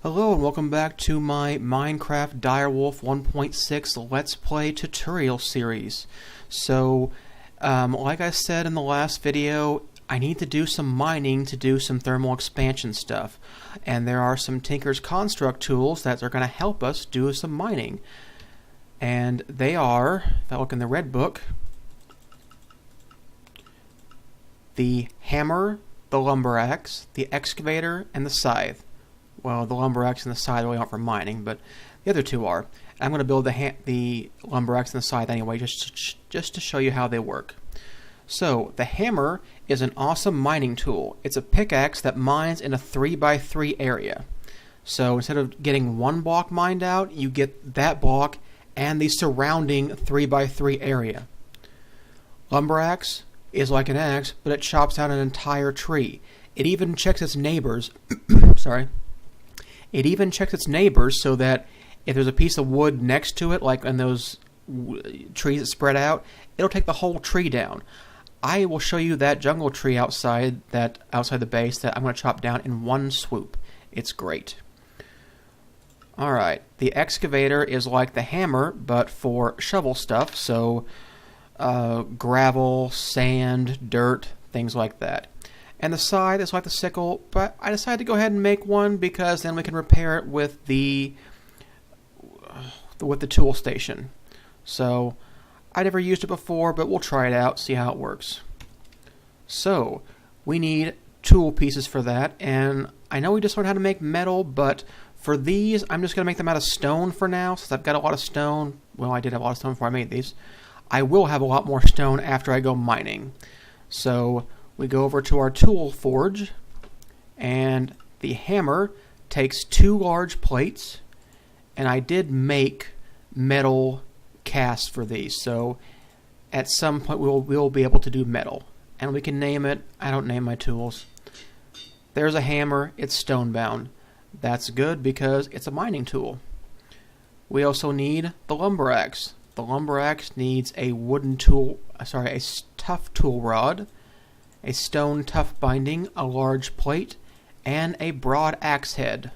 Hello and welcome back to my Minecraft DireWolf 1.6 Let's Play tutorial series. So, like I said in the last video, I need to do some mining to do some thermal expansion stuff. And there are some Tinker's Construct tools that are going to help us do some mining. And they are, if I look in the red book, the hammer, the lumber axe, the excavator, and the scythe. Well, the lumber axe and the scythe really aren't for mining, but the other two are. I'm going to build the lumber axe and the scythe anyway, just to show you how they work. So, the hammer is an awesome mining tool. It's a pickaxe that mines in a 3x3 area. So, instead of getting one block mined out, you get that block and the surrounding 3x3 area. Lumber axe is like an axe, but it chops down an entire tree. It even checks its neighbors. Sorry. It even checks its neighbors so that if there's a piece of wood next to it, like in those trees that spread out, it'll take the whole tree down. I will show you that jungle tree outside the base that I'm going to chop down in one swoop. It's great. Alright, the excavator is like the hammer, but for shovel stuff, so gravel, sand, dirt, things like that. And the scythe is like the sickle, but I decided to go ahead and make one because then we can repair it with the tool station. So, I never used it before, but we'll try it out, see how it works. So, we need tool pieces for that, and I know we just learned how to make metal, but for these, I'm just going to make them out of stone for now, since I've got a lot of stone. Well, I did have a lot of stone before I made these. I will have a lot more stone after I go mining. So, we go over to our tool forge, and the hammer takes 2 large plates, and I did make metal casts for these, so at some point we'll be able to do metal. And we can name it. I don't name my tools. There's a hammer, it's stone bound. That's good because it's a mining tool. We also need the lumber axe. The lumber axe needs a a tough tool rod, a stone tough binding, a large plate, and a broad axe head.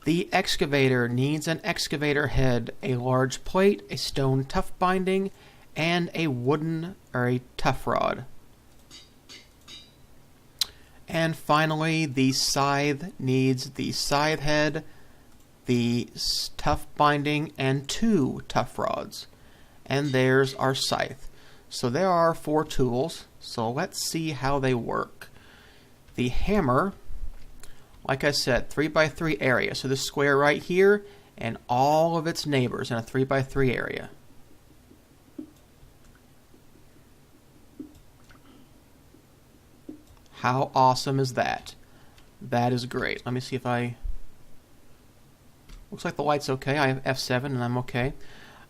The excavator needs an excavator head, a large plate, a stone tough binding, and a wooden or a tough rod. And finally, the scythe needs the scythe head, the tough binding, and 2 tough rods. And there's our scythe. So there are 4 tools, so let's see how they work. The hammer, like I said, 3x3 area, so this square right here and all of its neighbors in a 3x3 area. How awesome is that? That is great. Let me see if looks like the light's okay. I have F7 and I'm okay.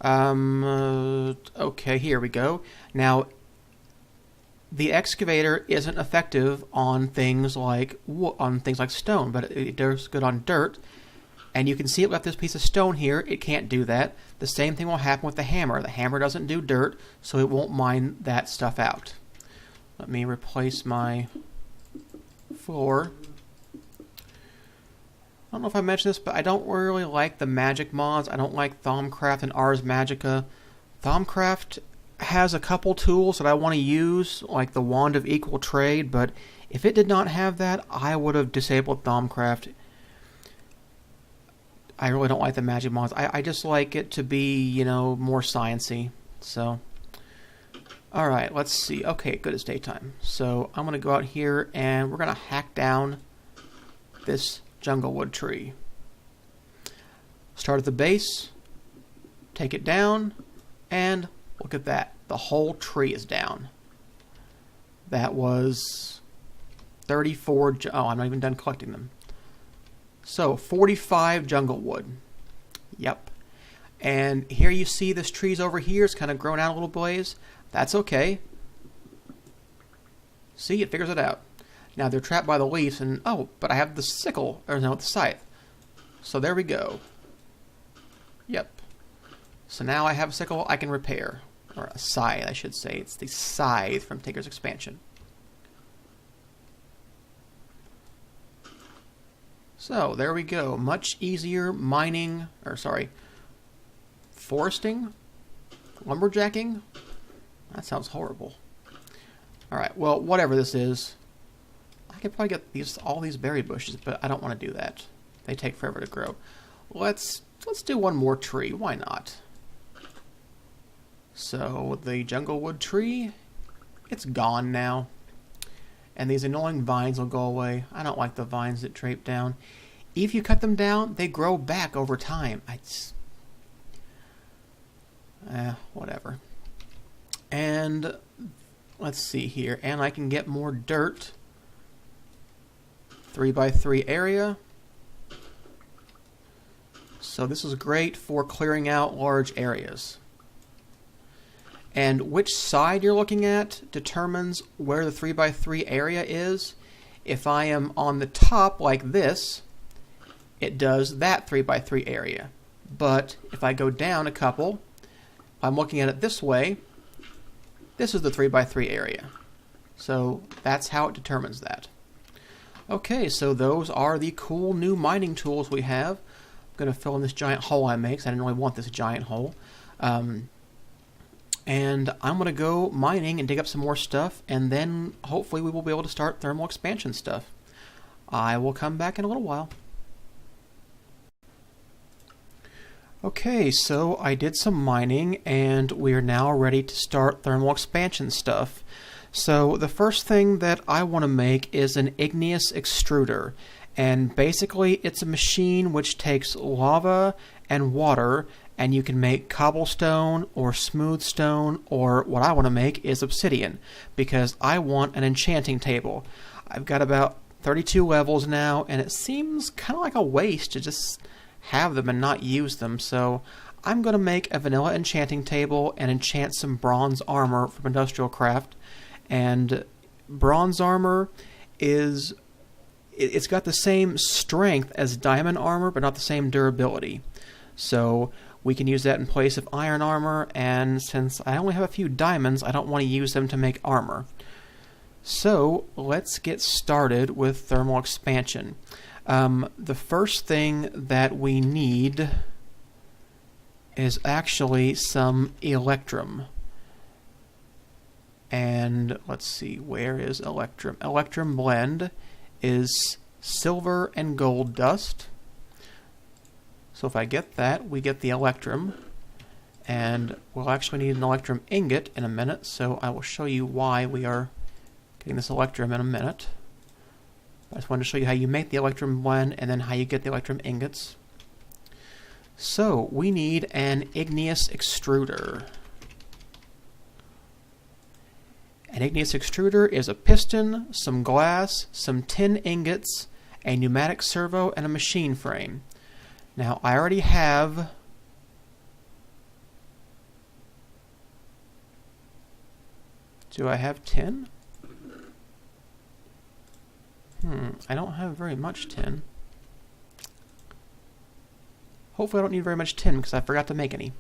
Okay, here we go. Now, the excavator isn't effective on things like stone, but it does good on dirt. And you can see it left this piece of stone here. It can't do that. The same thing will happen with the hammer. The hammer doesn't do dirt, so it won't mine that stuff out. Let me replace my floor. I don't know if I mentioned this, but I don't really like the magic mods. I don't like Thaumcraft and Ars Magica. Thaumcraft has a couple tools that I want to use, like the Wand of Equal Trade, but if it did not have that, I would have disabled Thaumcraft. I really don't like the magic mods. I just like it to be, more sciencey. So, alright, let's see. Okay, good, it's daytime. So, I'm going to go out here and we're going to hack down this jungle wood tree. Start at the base, take it down, and look at that. The whole tree is down. That was 34... Oh, I'm not even done collecting them. So, 45 jungle wood. Yep. And here you see this tree's over here. It's kind of grown out a little blaze. That's okay. See, it figures it out. Now, they're trapped by the leaves, and... Oh, but I have the sickle, or no, the scythe. So, there we go. Yep. So now I have a sickle I can repair. Or a scythe, I should say. It's the scythe from Tinker's Expansion. So there we go. Much easier mining, foresting, lumberjacking. That sounds horrible. Alright, well, whatever this is, I could probably get all these berry bushes, but I don't want to do that. They take forever to grow. Let's do one more tree. Why not? So the jungle wood tree, it's gone now. And these annoying vines will go away. I don't like the vines that drape down. If you cut them down, they grow back over time. Whatever. And let's see here. And I can get more dirt. 3x3 area. So this is great for clearing out large areas. And which side you're looking at determines where the 3x3 area is. If I am on the top like this, it does that 3x3 area. But if I go down a couple, if I'm looking at it this way, this is the 3x3 area. So that's how it determines that. Okay, so those are the cool new mining tools we have. I'm going to fill in this giant hole I made because I didn't really want this giant hole. And I'm going to go mining and dig up some more stuff, and then hopefully we will be able to start thermal expansion stuff. I will come back in a little while. Okay, so I did some mining, and we are now ready to start thermal expansion stuff. So the first thing that I want to make is an Igneous Extruder. And basically it's a machine which takes lava and water, and you can make cobblestone or smooth stone, or what I want to make is obsidian, because I want an enchanting table. I've got about 32 levels now, and it seems kind of like a waste to just have them and not use them, so I'm going to make a vanilla enchanting table and enchant some bronze armor from Industrial Craft. And bronze armor it's got the same strength as diamond armor, but not the same durability. So we can use that in place of iron armor, and since I only have a few diamonds, I don't want to use them to make armor. So let's get started with thermal expansion. The first thing that we need is actually some Electrum. And let's see, where is Electrum? Electrum blend is silver and gold dust. So if I get that, we get the Electrum. And we'll actually need an Electrum ingot in a minute, so I will show you why we are getting this Electrum in a minute. I just wanted to show you how you make the Electrum blend and then how you get the Electrum ingots. So we need an Igneous Extruder. An Igneous Extruder is a piston, some glass, some tin ingots, a pneumatic servo, and a machine frame. Now I already have do I have tin? I don't have very much tin. Hopefully I don't need very much tin because I forgot to make any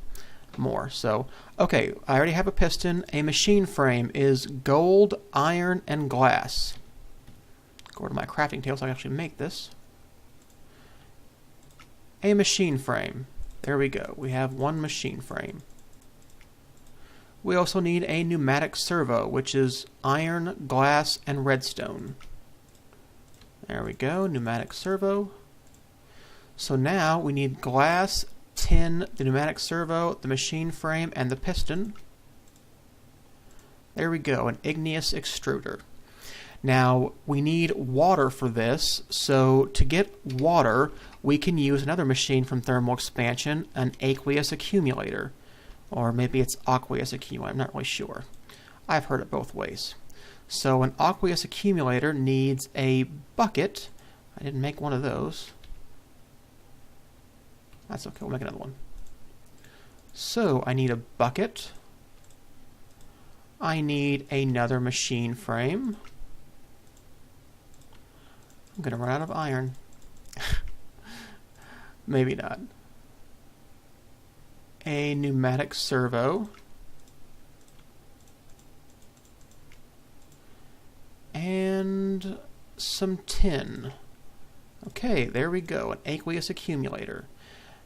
more. So, okay, I already have a piston. A machine frame is gold, iron, and glass. Go to my crafting table so I can actually make this. A machine frame. There we go. We have one machine frame. We also need a pneumatic servo, which is iron, glass, and redstone. There we go, pneumatic servo. So now we need glass, tin, the pneumatic servo, the machine frame, and the piston. There we go, an Igneous Extruder. Now we need water for this, so to get water we can use another machine from thermal expansion, an Aqueous Accumulator. Or maybe it's Aqueous Accumulator, I'm not really sure. I've heard it both ways. So an Aqueous Accumulator needs a bucket. I didn't make one of those. That's okay, we'll make another one. So I need a bucket. I need another machine frame. I'm gonna run out of iron. Maybe not. A pneumatic servo. And some tin. Okay, there we go, an Aqueous Accumulator.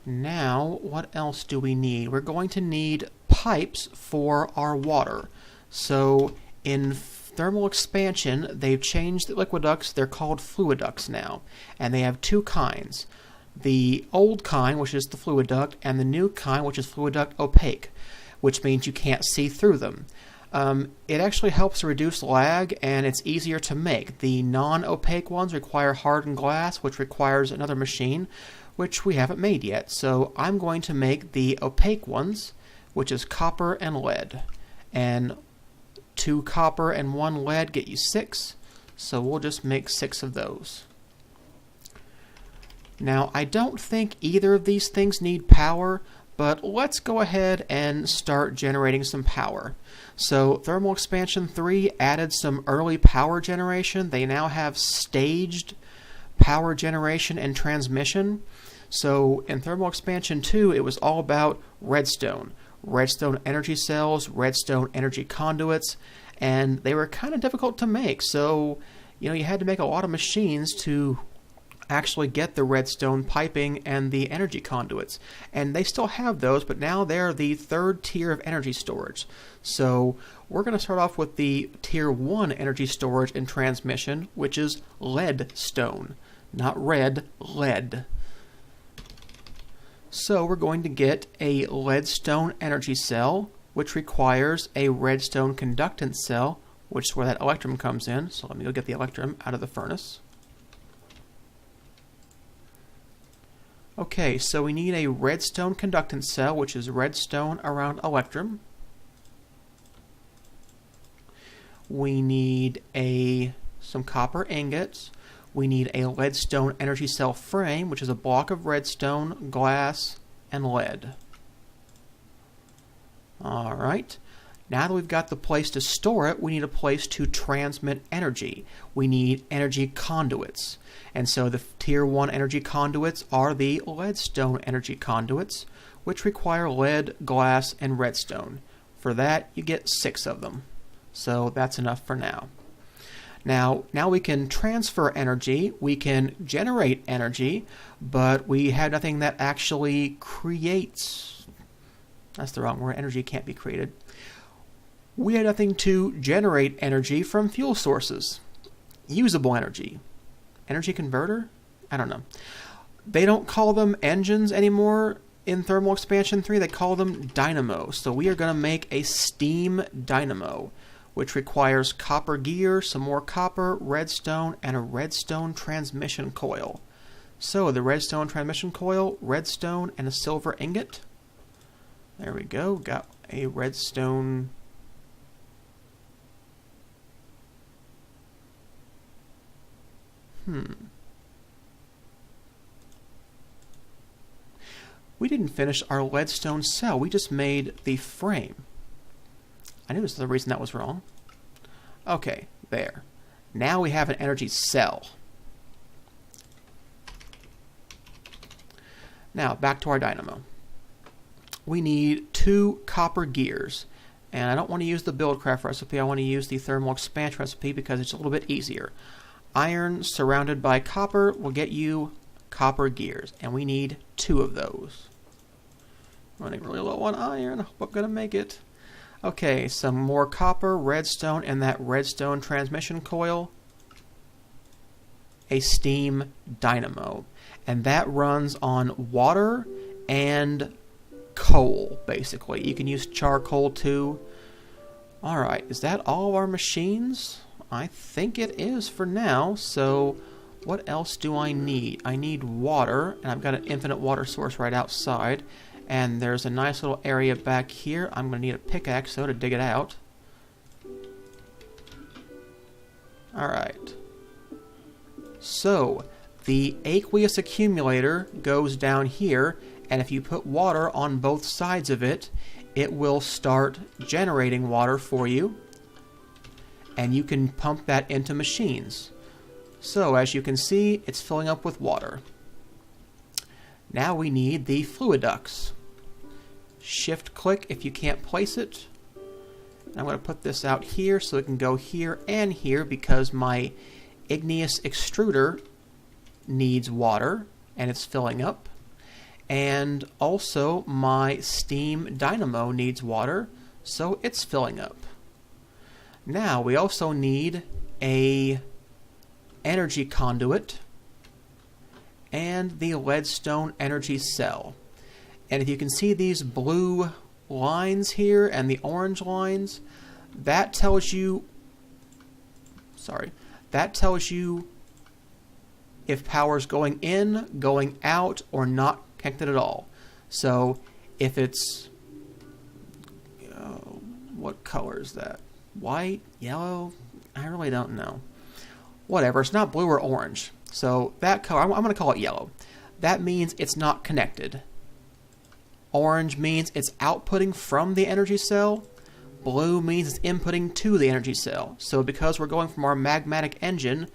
Now, what else do we need? We're going to need pipes for our water. So, in thermal expansion, they've changed the Liquiducts. They're called Fluiducts now. And they have two kinds. The old kind, which is the Fluiduct, and the new kind, which is Fluiduct Opaque, which means you can't see through them. It actually helps reduce lag, and it's easier to make. The non-opaque ones require hardened glass, which requires another machine, which we haven't made yet. So I'm going to make the opaque ones, which is copper and lead. And 2 copper and 1 lead get you 6, so we'll just make 6 of those. Now, I don't think either of these things need power, but let's go ahead and start generating some power. So, Thermal Expansion 3 added some early power generation. They now have staged power generation and transmission. So, in Thermal Expansion 2, it was all about redstone. Redstone energy cells, redstone energy conduits, and they were kind of difficult to make. So, you had to make a lot of machines to actually get the redstone piping and the energy conduits. And they still have those, but now they're the 3rd tier of energy storage. So we're going to start off with the tier 1 energy storage and transmission, which is leadstone. Not red, lead. So we're going to get a Leadstone Energy Cell, which requires a redstone conductance cell, which is where that Electrum comes in. So let me go get the Electrum out of the furnace. Okay, so we need a redstone conductance cell, which is redstone around Electrum. We need some copper ingots. We need a leadstone energy cell frame, which is a block of redstone, glass, and lead. Alright, now that we've got the place to store it, we need a place to transmit energy. We need energy conduits. And so the tier 1 energy conduits are the Leadstone Energy Conduits, which require lead, glass, and redstone. For that, you get 6 of them. So that's enough for now. Now we can transfer energy, we can generate energy, but we have nothing that actually creates. That's the wrong word. Energy can't be created. We have nothing to generate energy from fuel sources. Usable energy. Energy converter? I don't know. They don't call them engines anymore in Thermal Expansion 3. They call them dynamo. So we are going to make a Steam Dynamo, which requires copper gear, some more copper, redstone, and a redstone transmission coil. So the redstone transmission coil, redstone, and a silver ingot. There we go. Got a redstone. We didn't finish our leadstone cell. We just made the frame. I knew this was the reason that was wrong. Okay, there. Now we have an energy cell. Now, back to our dynamo. We need 2 copper gears. And I don't want to use the Buildcraft recipe. I want to use the Thermal Expansion recipe because it's a little bit easier. Iron surrounded by copper will get you copper gears, and we need 2 of those. Running really low on iron. I hope I'm going to make it. Okay, some more copper, redstone, and that redstone transmission coil. A steam dynamo. And that runs on water and coal, basically. You can use charcoal too. Alright, is that all of our machines? I think it is for now, so what else do I need? I need water, and I've got an infinite water source right outside, and there's a nice little area back here. I'm going to need a pickaxe, though, to dig it out. Alright. So, the Aqueous Accumulator goes down here, and if you put water on both sides of it, it will start generating water for you, and you can pump that into machines. So, as you can see, it's filling up with water. Now we need the Fluiducts. Shift-click if you can't place it. And I'm going to put this out here so it can go here and here because my Igneous Extruder needs water, and it's filling up. And also my Steam Dynamo needs water, so it's filling up. Now we also need a energy conduit and the Leadstone Energy Cell. And if you can see these blue lines here and the orange lines, that tells you if power is going in, going out, or not connected at all. So if it's what color is that? White, yellow? I really don't know. Whatever, it's not blue or orange. So that color, I'm going to call it yellow. That means it's not connected. Orange means it's outputting from the energy cell. Blue means it's inputting to the energy cell. So because we're going from our magmatic engine,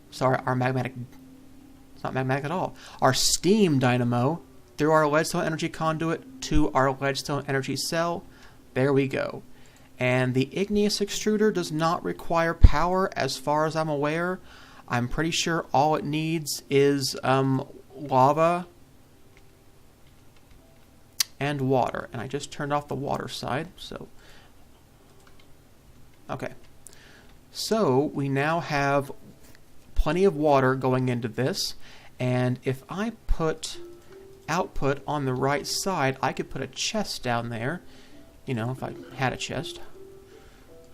it's not magmatic at all, our Steam Dynamo through our Leadstone Energy Conduit to our Leadstone Energy Cell, there we go. And the Igneous Extruder does not require power as far as I'm aware. I'm pretty sure all it needs is lava and water. And I just turned off the water side, so... Okay. So we now have plenty of water going into this. And if I put output on the right side, I could put a chest down there. You know, if I had a chest.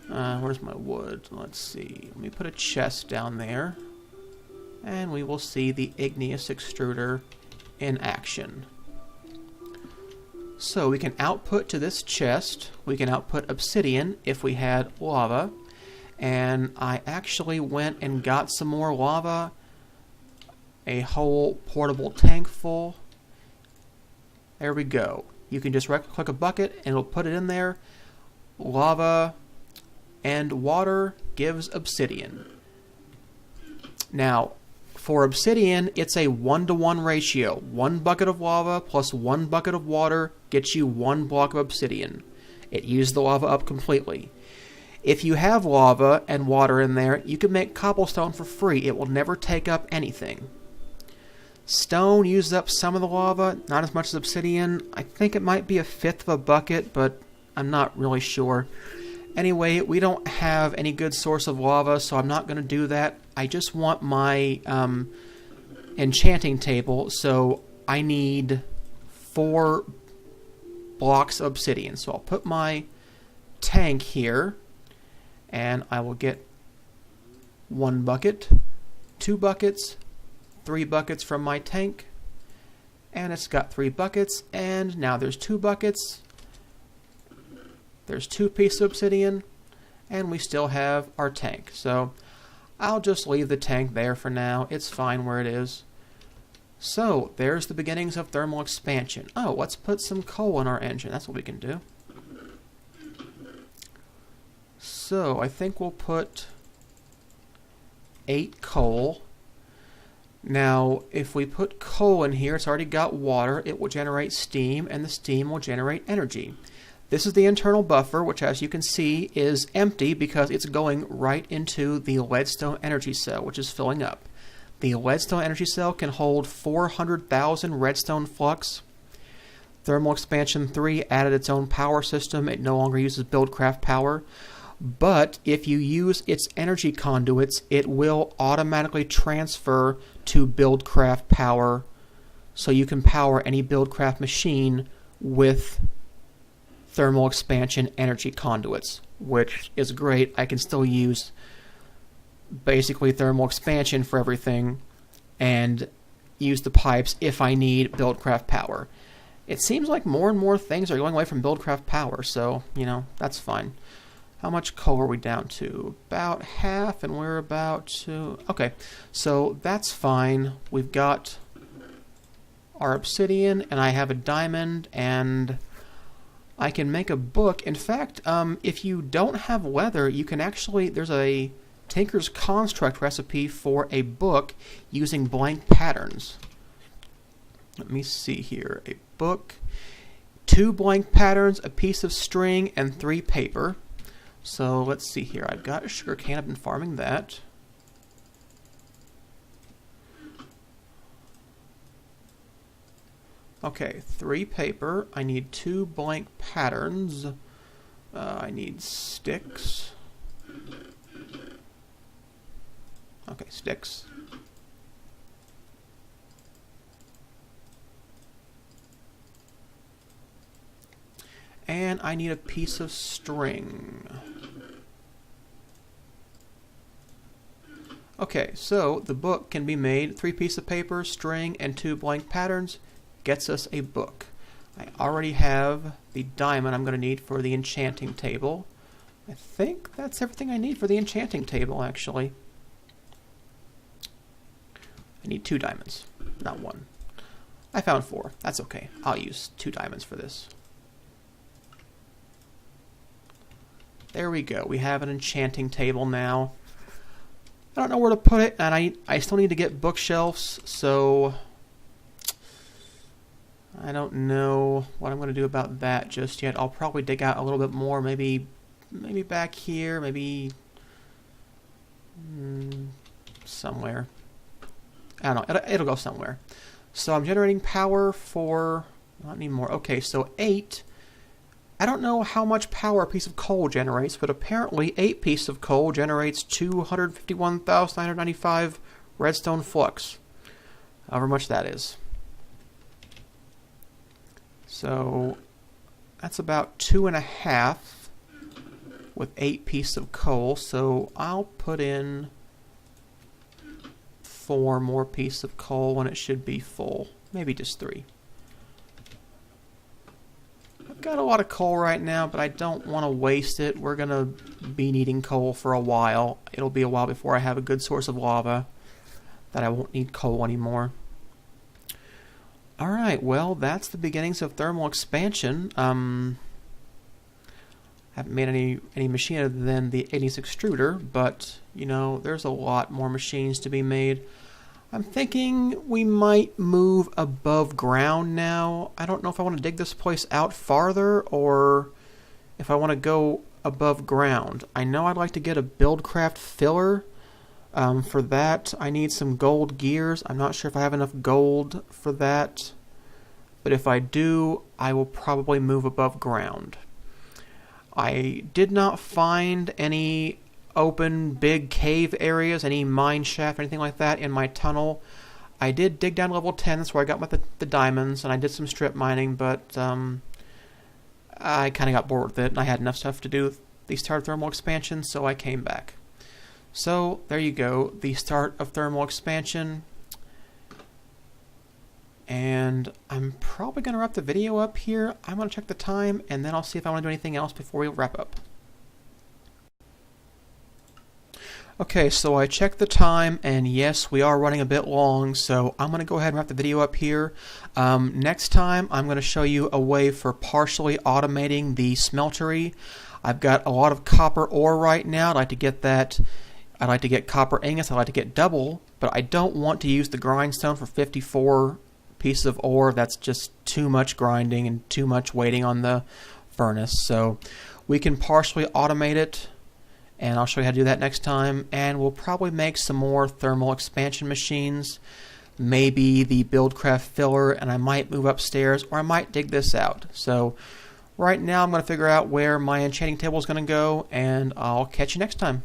Where's my wood? Let's see. Let me put a chest down there. And we will see the Igneous Extruder in action. So we can output to this chest. We can output obsidian if we had lava. And I actually went and got some more lava. A whole portable tank full. There we go. You can just right-click a bucket and it'll put it in there. Lava and water gives obsidian. Now, for obsidian, it's a 1-to-1 ratio. 1 bucket of lava plus 1 bucket of water gets you 1 block of obsidian. It used the lava up completely. If you have lava and water in there, you can make cobblestone for free. It will never take up anything. Stone uses up some of the lava, not as much as obsidian. I think it might be 1/5 of a bucket, but I'm not really sure. Anyway, we don't have any good source of lava, so I'm not going to do that. I just want my enchanting table, so I need 4 blocks of obsidian. So I'll put my tank here, and I will get 1 bucket, 2 buckets, 3 buckets from my tank, and it's got 3 buckets, and now there's 2 buckets. There's 2 pieces of obsidian, and we still have our tank. So I'll just leave the tank there for now. It's fine where it is. So there's the beginnings of thermal expansion. Oh, let's put some coal in our engine. That's what we can do. So I think we'll put 8 coal. Now, if we put coal in here, it's already got water. It will generate steam, and the steam will generate energy. This is the internal buffer, which, as you can see, is empty because it's going right into the Leadstone Energy Cell, which is filling up. The Leadstone Energy Cell can hold 400,000 redstone flux. Thermal Expansion 3 added its own power system. It no longer uses Buildcraft power. But if you use its energy conduits, it will automatically transfer to Buildcraft power, so you can power any Buildcraft machine with thermal expansion energy conduits, which is great. I can still use basically thermal expansion for everything and use the pipes if I need Buildcraft power. It seems like more and more things are going away from Buildcraft power, so, you know, that's fine. How much coal are we down to? About half, and we're about to... Okay, so that's fine. We've got our obsidian, and I have a diamond, and I can make a book. In fact, if you don't have leather, you can actually... There's a Tinker's Construct recipe for a book using blank patterns. Let me see here. A book, 2 blank patterns, a piece of string, and 3 paper. So let's see here. I've got a sugar cane. I've been farming that. Okay, 3 paper. I need 2 blank patterns. I need sticks. Okay, sticks. And I need a piece of string. Okay, so the book can be made. 3 pieces of paper, string, and 2 blank patterns gets us a book. I already have the diamond I'm going to need for the enchanting table. I think that's everything I need for the enchanting table, actually. I need 2 diamonds, not 1. I found 4. That's okay. I'll use 2 diamonds for this. There we go. We have an enchanting table now. I don't know where to put it, and I still need to get bookshelves, so I don't know what I'm going to do about that just yet. I'll probably dig out a little bit more, maybe back here, maybe somewhere. I don't know. It'll go somewhere. So I'm generating power for not anymore. Okay, so 8. I don't know how much power a piece of coal generates, but apparently 8 pieces of coal generates 251,995 redstone flux. However much that is. So that's about 2.5 with 8 pieces of coal. So I'll put in 4 more pieces of coal when it should be full. Maybe just 3. I've got a lot of coal right now, but I don't want to waste it. We're going to be needing coal for a while. It'll be a while before I have a good source of lava that I won't need coal anymore. Alright, well, that's the beginnings of thermal expansion. Haven't made any machine other than the Igneous Extruder, but, you know, there's a lot more machines to be made. I'm thinking we might move above ground now. I don't know if I want to dig this place out farther or if I want to go above ground. I know I'd like to get a Buildcraft filler. For that, I need some gold gears. I'm not sure if I have enough gold for that, but if I do, I will probably move above ground. I did not find any open big cave areas, any mine shaft, anything like that in my tunnel. I did dig down to level 10, that's where I got the diamonds, and I did some strip mining, but I kind of got bored with it, and I had enough stuff to do with the start of thermal expansion, so I came back. So, there you go, the start of thermal expansion. And I'm probably going to wrap the video up here. I'm going to check the time, and then I'll see if I want to do anything else before we wrap up. Okay, so I checked the time, and yes, we are running a bit long, so I'm going to go ahead and wrap the video up here. Next time, I'm going to show you a way for partially automating the smeltery. I've got a lot of copper ore right now. I'd like to get that. I'd like to get copper ingots. I'd like to get double, but I don't want to use the grindstone for 54 pieces of ore. That's just too much grinding and too much waiting on the furnace. So we can partially automate it, and I'll show you how to do that next time. And we'll probably make some more thermal expansion machines, maybe the Buildcraft filler, and I might move upstairs, or I might dig this out. So right now I'm going to figure out where my enchanting table is going to go, and I'll catch you next time.